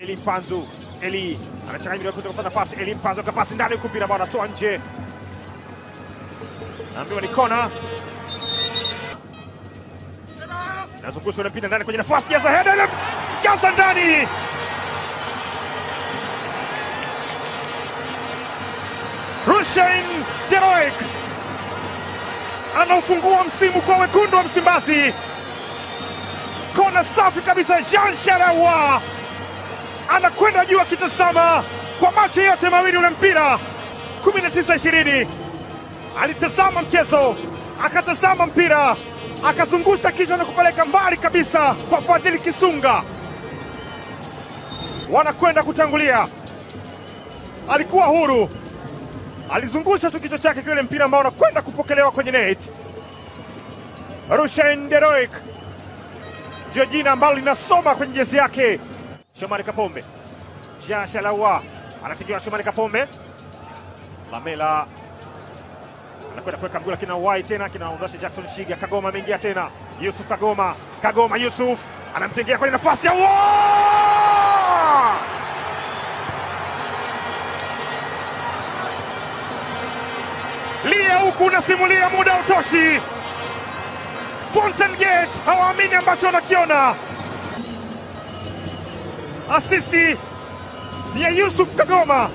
Eli Mpanzu, Eli anachanganya kutoka nafasi. Eli Mpanzu kapasi ndani huko, mpira bwana toa nje, naambiwa ni kona. Nazungushwa na mpira ndani kwenye nafasi ya Zaheda, jaza ndani. Rushain De Reuck anaufungua msimu kwa wekundu wa Msimbazi. Kona safi kabisa, Jean Sharawa anakwenda juu akitazama kwa macho yote mawili ule mpira. 19-20 alitazama mchezo, akatazama mpira, akazungusha kichwa na kupeleka mbali kabisa kwa Fadhili Kisunga. Wanakwenda kutangulia, alikuwa huru, alizungusha tu kichwa chake kile mpira ambao unakwenda kupokelewa kwenye net. Rushain De Reuck ndio jina ambalo linasoma kwenye jezi yake. Shomari Kapombe, Jean Shalawa anatikiwa. Shomari Kapombe, Lamela anakwenda kuweka mguu, lakini Wai tena kinaondosha Jackson Shiga. Kagoma ameingia tena, Yusuf Kagoma Yusuf anamtengea kwenye nafasi ya lia huku unasimulia muda utoshi. Fountain Gate hawaamini ambacho wanakiona. Asisti ya Yusuf Kagoma,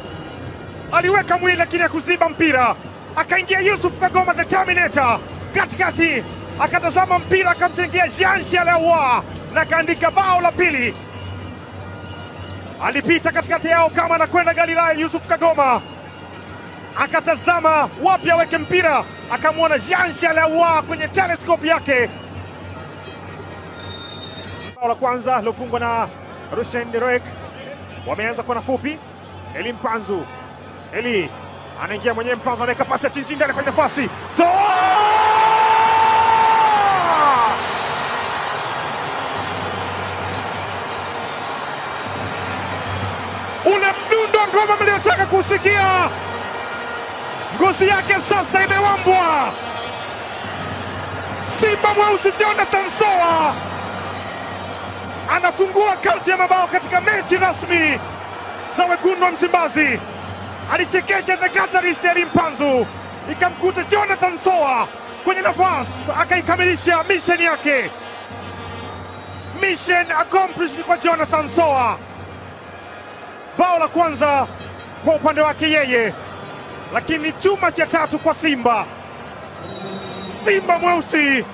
aliweka mwili lakini akuziba mpira, akaingia Yusuf Kagoma the Terminator katikati, akatazama mpira, akamtengea Jean Shalawa na kaandika bao la pili. Alipita katikati yao kama anakwenda Galilaya. Yusuf Kagoma akatazama wapi aweke mpira, akamwona Jean Shalawa kwenye telescope yake. Bao la kwanza lilofungwa na Rushain De Reuck. Wameanza kwa nafupi. Eli Mpanzu, Eli anaingia mwenyewe. Mpanzu anaweka pasi ya chini ndani kwenye nafasi. Ule mdundo ngoma mliotaka kusikia, ngozi yake sasa imewambwa. Simba mweusi Jonathan Soa anafungua kaunti ya mabao katika mechi rasmi za wekundu wa Msimbazi. Alichekecha the Qatarist Eli Mpanzu, ikamkuta Jonathan Soa kwenye nafasi, akaikamilisha mission yake. Mission accomplished kwa Jonathan Soa. Bao la kwanza kwa upande wake yeye, lakini chuma cha tatu kwa Simba. Simba mweusi